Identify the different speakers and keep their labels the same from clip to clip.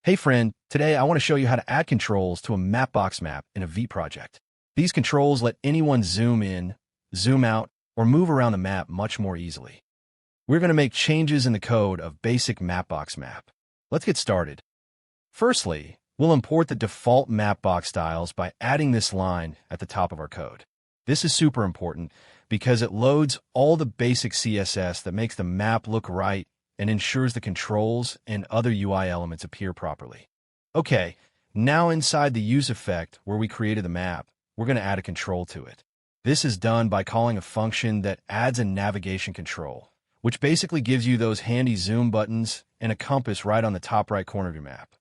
Speaker 1: Hey friend, today I want to show you how to add controls to a Mapbox map in a Vite project. These controls let anyone zoom in, zoom out, or move around the map much more easily. We're going to make changes in the code of basic Mapbox map. Let's get started. Firstly, we'll import the default Mapbox styles by adding this line at the top of our code. This is super important because it loads all the basic CSS that makes the map look right and ensures the controls and other UI elements appear properly. Okay, now inside the use effect where we created the map, we're going to add a control to it. This is done by calling a function that adds a navigation control, which basically gives you those handy zoom buttons and a compass right on the top right corner of your map.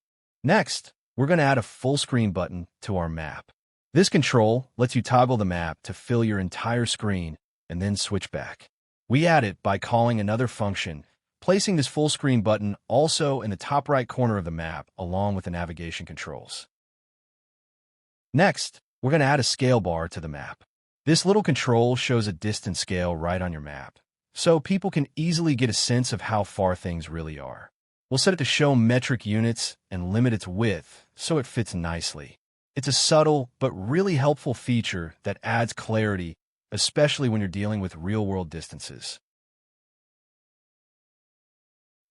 Speaker 1: Next, we're going to add a full screen button to our map. This control lets you toggle the map to fill your entire screen and then switch back. We add it by calling another function, placing this full screen button also in the top right corner of the map along with the navigation controls. Next, we're going to add a scale bar to the map. This little control shows a distance scale right on your map, so people can easily get a sense of how far things really are. We'll set it to show metric units and limit its width so it fits nicely. It's a subtle but really helpful feature that adds clarity, especially when you're dealing with real-world distances.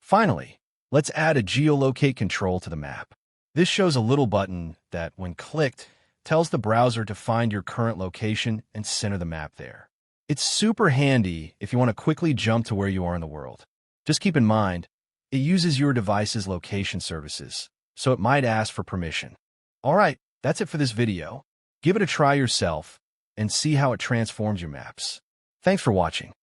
Speaker 1: Finally, let's add a geolocate control to the map. This shows a little button that, when clicked, tells the browser to find your current location and center the map there. It's super handy if you want to quickly jump to where you are in the world. Just keep in mind, it uses your device's location services, so it might ask for permission. Alright, that's it for this video. Give it a try yourself and see how it transforms your maps. Thanks for watching.